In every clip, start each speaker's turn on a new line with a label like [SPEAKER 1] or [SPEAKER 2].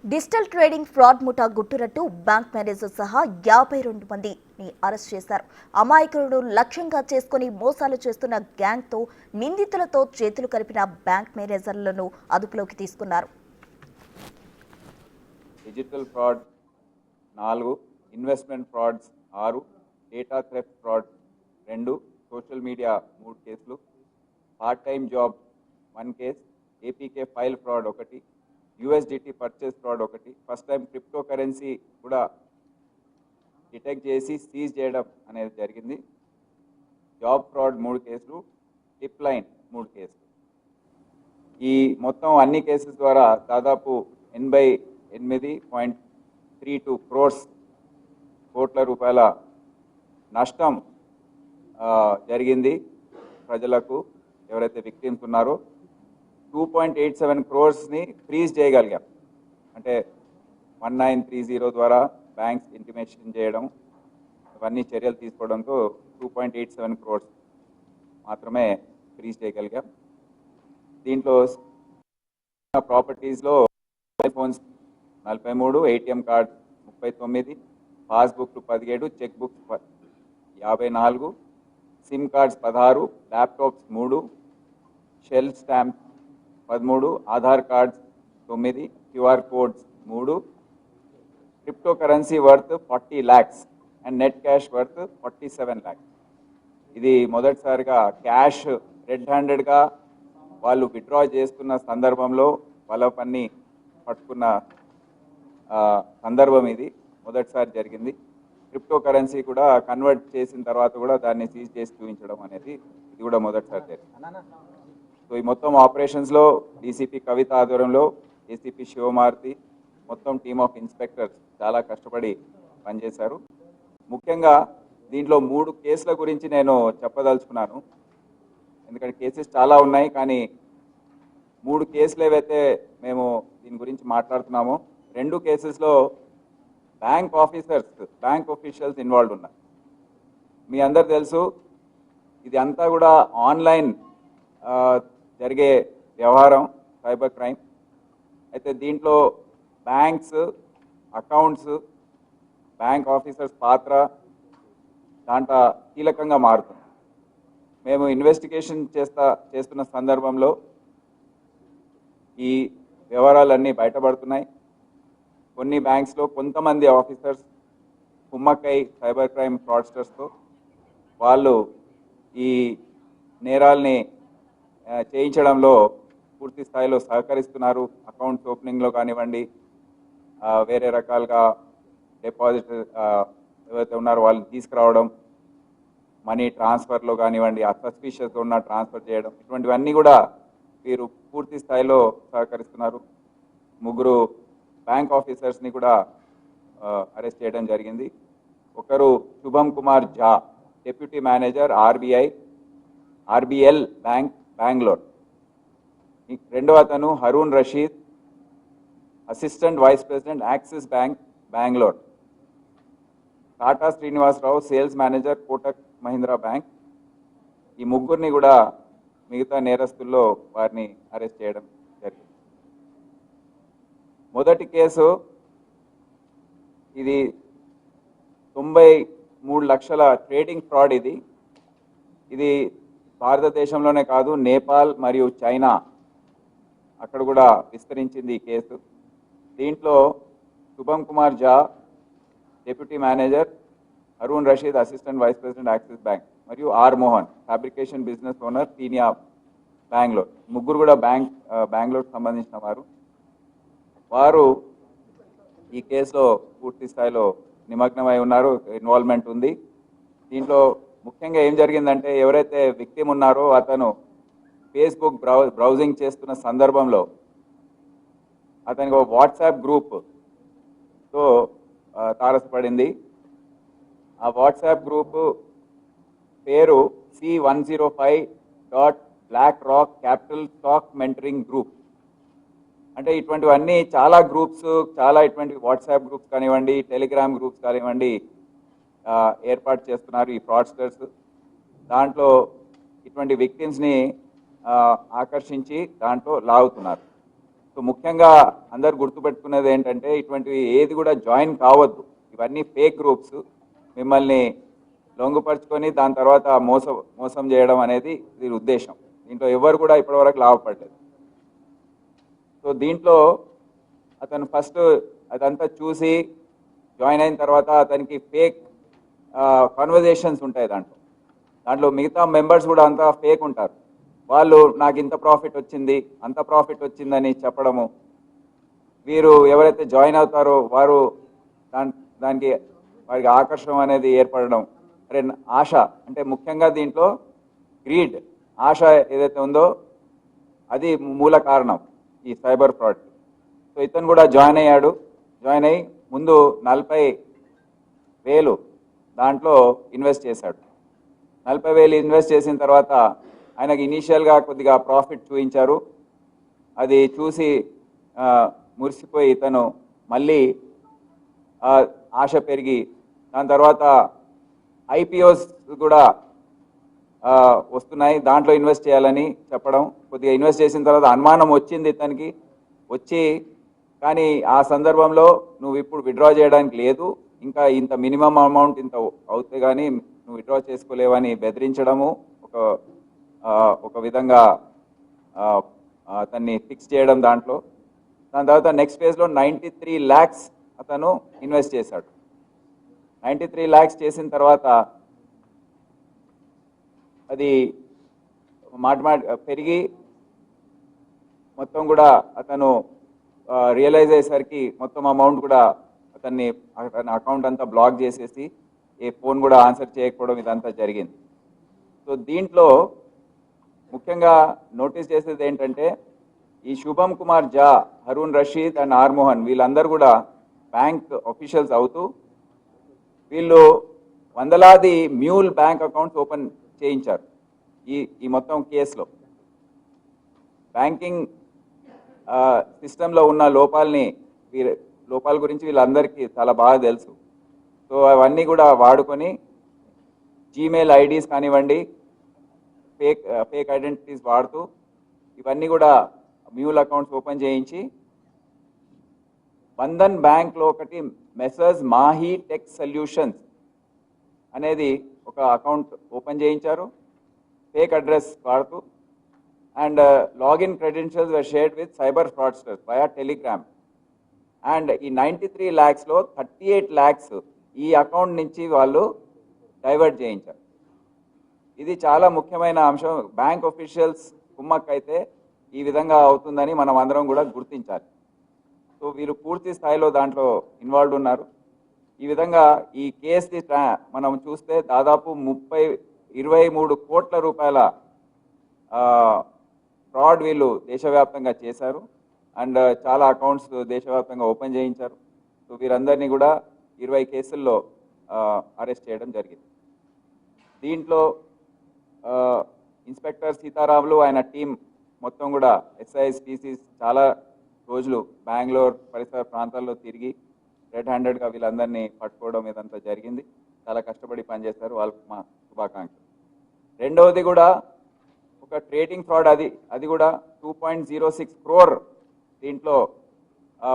[SPEAKER 1] Digital trading fraud ముఠా గుట్టురట్టు bank manager సహా 52 మందిని అరెస్ట్ చేశారు. అమాయకులను లక్ష్యంగా చేసుకుని మోసాలు చేస్తున్న గ్యాంగ్తో నిందితులతో చేతులు కలిపిన బ్యాంక్ మేనేజర్లను అదుపులోకి తీసుకున్నారు.
[SPEAKER 2] Digital fraud 4, investment frauds 6, data theft fraud 2, social media 3 కేసులు, part time job 1 case, APK file fraud 1, USDT purchase fraud 1, first time crypto currency కూడా డిటెక్ట్ చేసి సీజ్ చేయడం అనేది జరిగింది. జాబ్ ఫ్రాడ్ 3 కేసులు, టిప్ లైన్ 3 కేసులు. ఈ మొత్తం అన్ని కేసెస్ ద్వారా దాదాపు 88.32 కోట్ల రూపాయల నష్టం జరిగింది ప్రజలకు. ఎవరైతే విక్టిమ్స్ ఉన్నారో 2.87 crores-ని ఫ్రీజ్ చేయగలిగాం. అంటే 1930 ద్వారా బ్యాంక్స్ ఇంటిమేషన్ చేయడం, ఇవన్నీ చర్యలు తీసుకోవడంతో 2.87 crores మాత్రమే ఫ్రీజ్ చేయగలిగాం. దీంట్లో ప్రాపర్టీస్లో ఫోన్స్ 43, ఏటీఎం కార్డ్ 39, పాస్బుక్లు 17, check books 54, sim cards 16, laptops 3, shell stamp 13, Aadhaar cards 9, QR codes 3, crypto currency worth 40 lakhs and net cash worth 47 lakhs. ఇది మొదటిసారిగా క్యాష్ రెడ్ హ్యాండెడ్గా వాళ్ళు విత్డ్రా చేస్తున్న సందర్భంలో వాళ్ళ పని పట్టుకున్న సందర్భం ఇది మొదటిసారి జరిగింది. క్రిప్టో కరెన్సీ కూడా కన్వర్ట్ చేసిన తర్వాత కూడా దాన్ని సీజ్ చేసి చూపించడం అనేది ఇది కూడా మొదటిసారి జరిగింది. సో ఈ మొత్తం ఆపరేషన్స్లో డీసీపీ కవిత ఆధ్వర్యంలో ఏసీపీ శివమారుతి, మొత్తం టీమ్ ఆఫ్ ఇన్స్పెక్టర్స్ చాలా కష్టపడి పనిచేశారు. ముఖ్యంగా దీంట్లో 3 కేసుల గురించి నేను చెప్పదలుచుకున్నాను. ఎందుకంటే కేసెస్ చాలా ఉన్నాయి, కానీ 3 కేసులు ఏవైతే మేము దీని గురించి మాట్లాడుతున్నామో 2 కేసెస్లో బ్యాంక్ ఆఫీషియల్స్ ఇన్వాల్వ్ ఉన్నారు. మీ అందరు తెలుసు, ఇది అంతా కూడా ఆన్లైన్ జరిగే వ్యవహారం, సైబర్ క్రైమ్. అయితే దీంట్లో బ్యాంక్స్ అకౌంట్స్, బ్యాంక్ ఆఫీసర్స్ పాత్ర దాంట్లో కీలకంగా మారుతుంది. మేము ఇన్వెస్టిగేషన్ చేస్తున్న సందర్భంలో ఈ వ్యవహారాలన్నీ బయటపడుతున్నాయి. కొన్ని బ్యాంక్స్లో కొంతమంది ఆఫీసర్స్ కుమ్మక్కై సైబర్ క్రైమ్ ఫ్రాడ్స్టర్స్తో వాళ్ళు ఈ నేరాల్ని చేయించడంలో పూర్తి స్థాయిలో సహకరిస్తున్నారు. అకౌంట్స్ ఓపెనింగ్లో కానివ్వండి, వేరే రకాలుగా డిపాజిట్ ఎవరైతే ఉన్నారో వాళ్ళని తీసుకురావడం, మనీ ట్రాన్స్ఫర్లో కానివ్వండి, సస్పిషియస్గా ఉన్న ట్రాన్స్ఫర్ చేయడం, ఇటువంటివన్నీ కూడా వీరు పూర్తి స్థాయిలో సహకరిస్తున్నారు. 3 బ్యాంక్ ఆఫీసర్స్ని కూడా అరెస్ట్ చేయడం జరిగింది. ఒకరు Shubham Kumar Jha, deputy manager RBL bank Bengaluru. రెండవ అతను Haroon Rashid, assistant vice president Axis bank Bengaluru. Tata Srinivasarao, sales manager Kotak Mahindra bank. ఈ 3 కూడా మిగతా నేరస్తుల్లో వారిని అరెస్ట్ చేయడం జరిగింది. మొదటి కేసు ఇది 93 లక్షల ట్రేడింగ్ ఫ్రాడ్. ఇది భారతదేశంలోనే కాదు, నేపాల్ మరియు చైనా అక్కడ కూడా విస్తరించింది ఈ కేసు. దీంట్లో Shubham Kumar Jha deputy manager, Arun Rashid assistant vice president Axis bank, మరియు R Mohan fabrication business owner తీనియా బెంగళూరు. 3 కూడా బెంగళూరుకు సంబంధించిన వారు ఈ కేసులో పూర్తి స్థాయిలో నిమగ్నమై ఉన్నారు, ఇన్వాల్వ్మెంట్ ఉంది. దీంట్లో ముఖ్యంగా ఏం జరిగిందంటే, ఎవరైతే విక్టిమ్ ఉన్నారో అతను ఫేస్బుక్ బ్రౌజింగ్ చేస్తున్న సందర్భంలో అతనికి ఒక వాట్సాప్ గ్రూప్తో తారసపడింది. ఆ వాట్సాప్ గ్రూప్ పేరు C105.BlackRock Capital Stock Mentoring Group. అంటే ఇటువంటివన్నీ చాలా ఇటువంటి వాట్సాప్ గ్రూప్స్ కానివ్వండి, టెలిగ్రామ్ గ్రూప్స్ కానివ్వండి ఏర్పాటు చేస్తున్నారు ఈ ఫ్రాడ్స్టర్స్. దాంట్లో ఇటువంటి విక్టిమ్స్ని ఆకర్షించి దాంట్లో లాగుతున్నారు. సో ముఖ్యంగా అందరు గుర్తుపెట్టుకునేది ఏంటంటే ఇటువంటివి ఏది కూడా జాయిన్ కావద్దు. ఇవన్నీ ఫేక్ గ్రూప్స్, మిమ్మల్ని లొంగుపరుచుకొని దాని తర్వాత మోసం చేయడం అనేది దీని ఉద్దేశం. దీంట్లో ఎవరు కూడా ఇప్పటివరకు లాభపడలేదు. సో దీంట్లో అతను ఫస్ట్ అదంతా చూసి జాయిన్ అయిన తర్వాత అతనికి ఫేక్ కన్వర్జేషన్స్ ఉంటాయి. దాంట్లో మిగతా మెంబర్స్ కూడా అంతా ఫేక్ ఉంటారు. వాళ్ళు నాకు ఇంత ప్రాఫిట్ వచ్చింది, అంత ప్రాఫిట్ వచ్చిందని చెప్పడము, వీరు ఎవరైతే జాయిన్ అవుతారో వారు దానికి వారికి ఆకర్షణ అనేది ఏర్పడడం, అరే ఆశ అంటే ముఖ్యంగా దీంట్లో గ్రీడ్, ఆశ ఏదైతే ఉందో అది మూల కారణం ఈ సైబర్ ఫ్రాడ్. సో ఇతను కూడా జాయిన్ అయ్యాడు. జాయిన్ అయ్యి ముందు 40,000 దాంట్లో ఇన్వెస్ట్ చేశాడు. 40,000 ఇన్వెస్ట్ చేసిన తర్వాత ఆయనకి ఇనీషియల్గా కొద్దిగా ప్రాఫిట్ చూపించారు. అది చూసి మురిసిపోయి ఇతను మళ్ళీ ఆశ పెరిగి దాని తర్వాత ఐపీఓస్ కూడా వస్తున్నాయి, దాంట్లో ఇన్వెస్ట్ చేయాలని చెప్పడం. కొద్దిగా ఇన్వెస్ట్ చేసిన తర్వాత అనుమానం వచ్చింది ఇతనికి. వచ్చి కానీ ఆ సందర్భంలో నువ్వు ఇప్పుడు విత్డ్రా చేయడానికి లేదు, ఇంకా ఇంత మినిమం అమౌంట్ ఇంత అవుతే కానీ నువ్వు విత్డ్రా చేసుకోలేవని బెదిరించడము, ఒక విధంగా అతన్ని ఫిక్స్ చేయడం దాంట్లో. దాని తర్వాత నెక్స్ట్ ఫేజ్లో 93 lakhs అతను ఇన్వెస్ట్ చేశాడు. 93 lakhs చేసిన తర్వాత అది పెరిగి మొత్తం కూడా అతను రియలైజ్ అయ్యేసరికి మొత్తం అమౌంట్ కూడా అతని అకౌంట్ అంతా బ్లాక్ చేసేసి ఏ ఫోన్ కూడా ఆన్సర్ చేయకపోవడం ఇదంతా జరిగింది. సో దీంట్లో ముఖ్యంగా నోటీస్ చేసేది ఏంటంటే ఈ శుభం కుమార్ జా, హరూన్ రషీద్ అండ్ ఆర్మోహన్ వీళ్ళందరూ కూడా బ్యాంక్ ఆఫీషియల్స్ అవుతూ వీళ్ళు వందలాది మ్యూల్ బ్యాంక్ అకౌంట్స్ ఓపెన్ చేయించారు. ఈ మొత్తం కేసులో బ్యాంకింగ్ సిస్టంలో ఉన్న లోపాల గురించి వీళ్ళందరికీ చాలా బాగా తెలుసు. సో అవన్నీ కూడా వాడుకొని జీమెయిల్ ఐడీస్ కానివ్వండి, ఫేక్ ఐడెంటిటీస్ వాడుతూ ఇవన్నీ కూడా మ్యూల్ అకౌంట్స్ ఓపెన్ చేయించి బంధన్ బ్యాంక్లో ఒకటి మెసర్స్ మాహీ టెక్ సొల్యూషన్స్ అనేది ఒక అకౌంట్ ఓపెన్ చేయించారు ఫేక్ అడ్రస్ వాడుతూ. And login credentials were shared with cyber fraudsters via Telegram. And ఈ 93 lakhsలో 38 lakhs ఈ అకౌంట్ నుంచి వాళ్ళు డైవర్ట్ చేయించారు. ఇది చాలా ముఖ్యమైన అంశం. బ్యాంక్ ఆఫీషియల్స్ కుమ్మక్కైతే ఈ విధంగా అవుతుందని మనం అందరం కూడా గుర్తించాలి. సో వీరు పూర్తి స్థాయిలో దాంట్లో ఇన్వాల్వ్ ఉన్నారు. ఈ విధంగా ఈ కేసుని మనం చూస్తే దాదాపు 23 కోట్ల రూపాయల ఫ్రాడ్ వీళ్ళు దేశవ్యాప్తంగా చేశారు. అండ్ చాలా అకౌంట్స్ దేశవ్యాప్తంగా ఓపెన్ చేయించారు. సో వీరందరినీ కూడా 20 కేసుల్లో అరెస్ట్ చేయడం జరిగింది. దీంట్లో ఇన్స్పెక్టర్ సీతారాములు ఆయన టీం మొత్తం కూడా ఎస్ఐస్ టీసీస్ చాలా రోజులు బెంగళూరు పరిసర ప్రాంతాల్లో తిరిగి రెడ్ హ్యాండెడ్గా వీళ్ళందరినీ పట్టుకోవడం ఇదంతా జరిగింది. చాలా కష్టపడి పనిచేస్తారు, వాళ్ళకి మా శుభాకాంక్షలు. రెండవది కూడా ఒక ట్రేడింగ్ ఫ్రాడ్, అది కూడా 2.06 crore దీంట్లో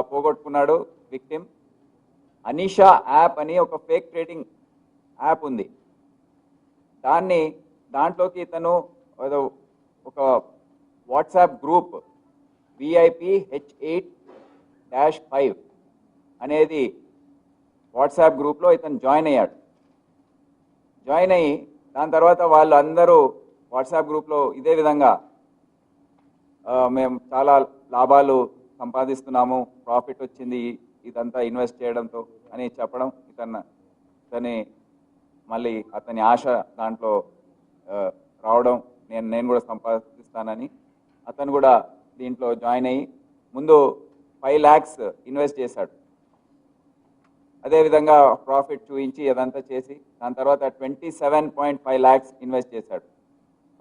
[SPEAKER 2] పోగొట్టుకున్నాడు విక్టిమ్. అనిషా యాప్ అని ఒక ఫేక్ ట్రేడింగ్ యాప్ ఉంది. దాంట్లోకి ఇతను ఒక వాట్సాప్ గ్రూప్ VIP-H8-5 అనేది వాట్సాప్ గ్రూప్లో ఇతను జాయిన్ అయ్యాడు. జాయిన్ అయ్యి దాని తర్వాత వాళ్ళు అందరూ వాట్సాప్ గ్రూప్లో ఇదే విధంగా మేము చాలా లాభాలు సంపాదిస్తున్నాము, ప్రాఫిట్ వచ్చింది ఇదంతా ఇన్వెస్ట్ చేయడంతో అని చెప్పడం, మళ్ళీ అతని ఆశ దాంట్లో రావడం, నేను కూడా సంపాదిస్తానని అతను కూడా దీంట్లో జాయిన్ అయ్యి ముందు 5 lakhs ఇన్వెస్ట్ చేశాడు. అదేవిధంగా ప్రాఫిట్ చూపించి అదంతా చేసి దాని తర్వాత 27.5 lakhs ఇన్వెస్ట్ చేశాడు.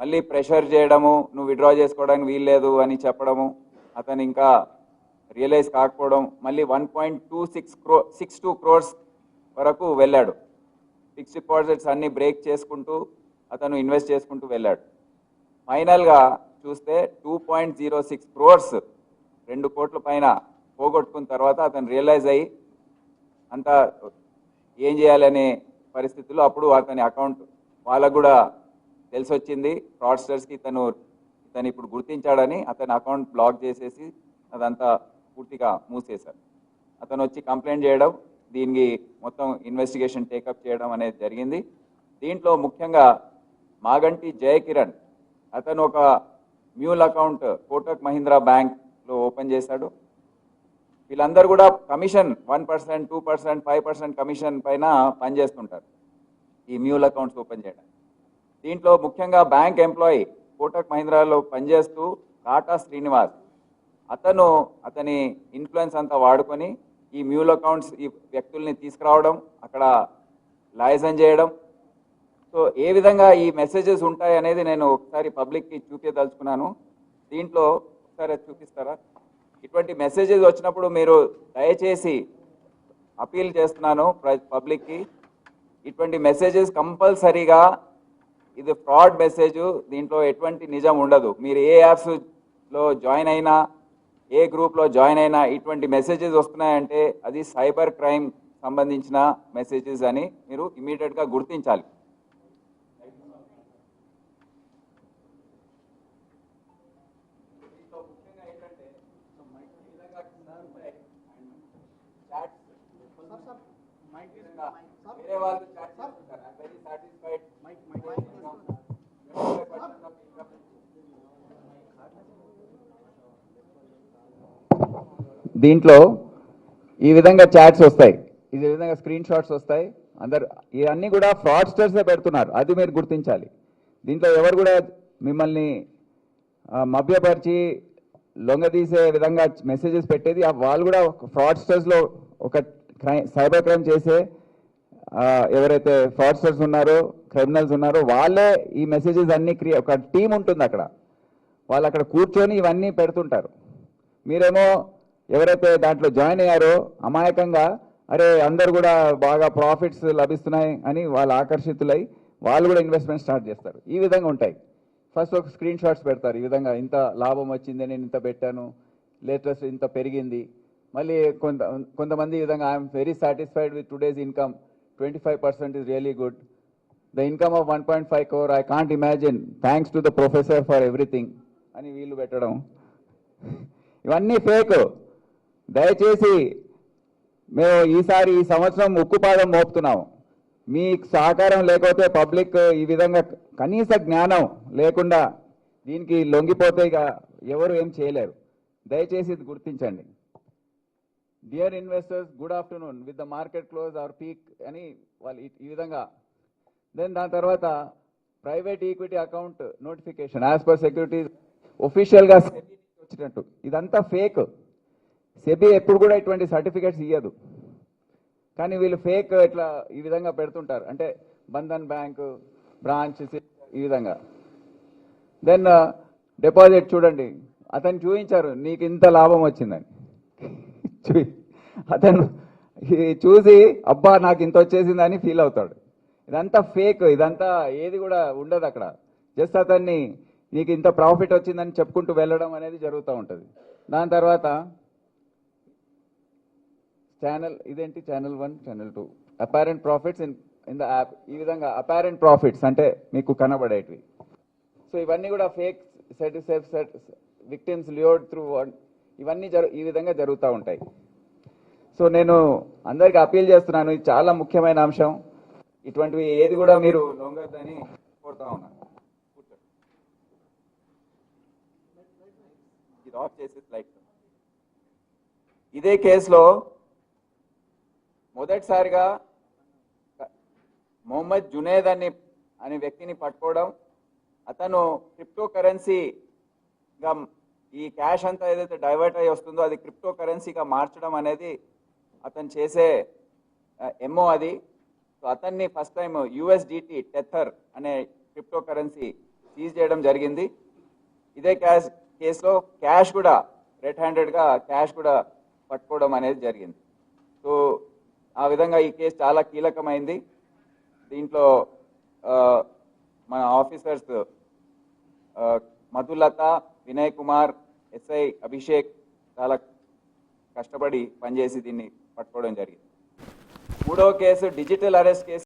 [SPEAKER 2] మళ్ళీ ప్రెషర్ చేయడము, నువ్వు విత్డ్రా చేసుకోవడానికి వీల్లేదు అని చెప్పడము, అతను ఇంకా రియలైజ్ కాకపోవడం, మళ్ళీ 1.62 crores వరకు వెళ్ళాడు. ఫిక్స్డ్ డిపాజిట్స్ అన్ని బ్రేక్ చేసుకుంటూ అతను ఇన్వెస్ట్ చేసుకుంటూ వెళ్ళాడు. ఫైనల్గా చూస్తే 2.06 crores 2 కోట్ల పైన పోగొట్టుకున్న తర్వాత అతను రియలైజ్ అయ్యి అంతా ఏం చేయాలనే పరిస్థితుల్లో అప్పుడు అతని అకౌంట్ వాళ్ళకు కూడా తెలిసి వచ్చింది, ఫ్రాడ్స్టర్స్కి ఇతను ఇప్పుడు గుర్తించాడని అతని అకౌంట్ బ్లాక్ చేసేసి అదంతా పూర్తిగా మూసేశారు. అతను వచ్చి కంప్లైంట్ చేయడం, దీనికి మొత్తం ఇన్వెస్టిగేషన్ టేకప్ చేయడం అనేది జరిగింది. దీంట్లో ముఖ్యంగా మాగంటి జయకిరణ్ అతను ఒక మ్యూల్ అకౌంట్ కోటక్ మహీంద్రా బ్యాంక్లో ఓపెన్ చేశాడు. వీళ్ళందరూ కూడా కమిషన్ 1%, 2%, 5% కమిషన్ పైన పనిచేస్తుంటారు ఈ మ్యూల్ అకౌంట్స్ ఓపెన్ చేయడం. దీంట్లో ముఖ్యంగా బ్యాంక్ ఎంప్లాయీ కోటక్ మహీంద్రాలో పనిచేస్తూ టాటా శ్రీనివాస్ అతని ఇన్ఫ్లుయెన్స్ అంతా వాడుకొని ఈ మ్యూల్ అకౌంట్స్ ఈ వ్యక్తుల్ని తీసుకురావడం, అక్కడ లైసెన్స్ చేయడం. సో ఏ విధంగా ఈ మెసేజెస్ ఉంటాయి అనేది నేను ఒకసారి పబ్లిక్కి చూపించదలుచుకున్నాను. దీంట్లో ఒకసారి చూపిస్తారా? ఇటువంటి మెసేజెస్ వచ్చినప్పుడు మీరు దయచేసి అపీల్ చేస్తున్నాను పబ్లిక్కి, ఇటువంటి మెసేజెస్ కంపల్సరీగా ఇది ఫ్రాడ్ మెసేజ్, దీంట్లో ఎటువంటి నిజం ఉండదు. మీరు ఏ యాప్స్లో జాయిన్ అయినా, ఏ గ్రూప్లో జాయిన్ అయినా ఇటువంటి మెసేజెస్ వస్తున్నాయంటే అది సైబర్ క్రైమ్ సంబంధించిన మెసేజెస్ అని మీరు ఇమీడియట్గా గుర్తించాలి. వేరే వాళ్ళు చాట్ చేస్తుంటారు. I am very satisfied. దీంట్లో ఈ విధంగా చాట్స్ వస్తాయి, ఈ విధంగా స్క్రీన్ షాట్స్ వస్తాయి. అందరు ఇవన్నీ కూడా ఫ్రాడ్స్టర్సే పెడుతున్నారు, అది మీరు గుర్తించాలి. దీంట్లో ఎవరు కూడా మిమ్మల్ని మభ్యపరిచి లొంగదీసే విధంగా మెసేజెస్ పెట్టేది వాళ్ళు కూడా ఫ్రాడ్స్టర్స్లో ఒక సైబర్ క్రైమ్ చేసే ఎవరైతే ఫ్రాడ్స్టర్స్ ఉన్నారో, క్రిమినల్స్ ఉన్నారో వాళ్ళే ఈ మెసేజెస్ అన్నీ ఒక టీం ఉంటుంది అక్కడ, వాళ్ళు అక్కడ కూర్చొని ఇవన్నీ పెడుతుంటారు. మీరేమో ఎవరైతే దాంట్లో జాయిన్ అయ్యారో అమాయకంగా అరే అందరు కూడా బాగా ప్రాఫిట్స్ లభిస్తున్నాయి అని వాళ్ళు ఆకర్షితులై వాళ్ళు కూడా ఇన్వెస్ట్మెంట్ స్టార్ట్ చేస్తారు. ఈ విధంగా ఉంటాయి. ఫస్ట్ ఒక స్క్రీన్ షాట్స్ పెడతారు, ఈ విధంగా ఇంత లాభం వచ్చింది, నేను ఇంత పెట్టాను, లేటెస్ట్ ఇంత పెరిగింది. మళ్ళీ కొంతమంది ఈ విధంగా I'm very satisfied with today's income, 25% is really good. The income of 1.5 crore, I can't imagine. Thanks to the professor for everything. అని వీళ్ళు పెట్టడం, ఇవన్నీ ఫేక్. దయచేసి మేము ఈ సంవత్సరం ఉక్కుపాదం మోపుతున్నాము. మీ సహకారం లేకపోతే పబ్లిక్ ఈ విధంగా కనీస జ్ఞానం లేకుండా దీనికి లొంగిపోతే ఇక ఎవరు ఏం చేయలేరు. దయచేసి ఇది గుర్తించండి. Dear investors, good afternoon. With the market close or peak అని వాళ్ళు ఈ విధంగా. దెన్ దాని తర్వాత private equity account notification as per securities ఒఫీషియల్గా వచ్చినట్టు, ఇదంతా ఫేక్. సెబీ ఎప్పుడు కూడా ఇటువంటి సర్టిఫికేట్స్ ఇవ్వదు, కానీ వీళ్ళు ఫేక్ ఇట్లా ఈ విధంగా పెడుతుంటారు. అంటే బంధన్ బ్యాంకు బ్రాంచ్ ఈ విధంగా. దెన్ డిపాజిట్ చూడండి, అతను చూపించారు నీకు ఇంత లాభం వచ్చిందని. అతను చూసి అబ్బా నాకు ఇంత వచ్చేసిందని ఫీల్ అవుతాడు. ఇదంతా ఫేక్, ఇదంతా ఏది కూడా ఉండదు అక్కడ. జస్ట్ అతన్ని నీకు ఇంత ప్రాఫిట్ వచ్చిందని చెప్పుకుంటూ వెళ్ళడం అనేది జరుగుతూ ఉంటుంది. దాని తర్వాత ఇదేంటి channel 1, channel 2 apparent profits in the app. ఈ విధంగా అపారెంట్ ప్రాఫిట్స్ అంటే మీకు కనబడేటివి. సో ఇవన్నీ కూడా ఫేక్ విక్టిమ్స్ ల్యూర్డ్ త్రూ, ఇవన్నీ ఈ విధంగా జరుగుతూ ఉంటాయి. సో నేను అందరికి అపీల్ చేస్తున్నాను, ఇది చాలా ముఖ్యమైన అంశం. ఇటువంటివి ఏది కూడా మీరు లొంగొద్దని కోరుతా ఉన్నాను. ఇది ఆఫ్ చేసి లైట్. ఇదే కేసులో మొదటిసారిగా మొహమ్మద్ జునేద్ అనే వ్యక్తిని పట్టుకోవడం, అతను క్రిప్టో కరెన్సీగా ఈ క్యాష్ అంతా ఏదైతే డైవర్ట్ అయ్యి వస్తుందో అది క్రిప్టో కరెన్సీగా మార్చడం అనేది అతను చేసే ఎంఓ అది. సో అతన్ని ఫస్ట్ టైం యూఎస్డిటీ టెథర్ అనే క్రిప్టో కరెన్సీ సీజ్ చేయడం జరిగింది. ఇదే కేసులో క్యాష్ కూడా రెడ్ హ్యాండెడ్గా క్యాష్ కూడా పట్టుకోవడం అనేది జరిగింది. సో ఆ విధంగా ఈ కేసు చాలా కీలకమైంది. దీంట్లో మన ఆఫీసర్స్ మధులత, వినయ్ కుమార్, ఎస్ఐ అభిషేక్, చాలా కష్టపడి పనిచేసి దీన్ని పట్టుకోవడం జరిగింది. మూడవ కేసు డిజిటల్ అరెస్ట్ కేసు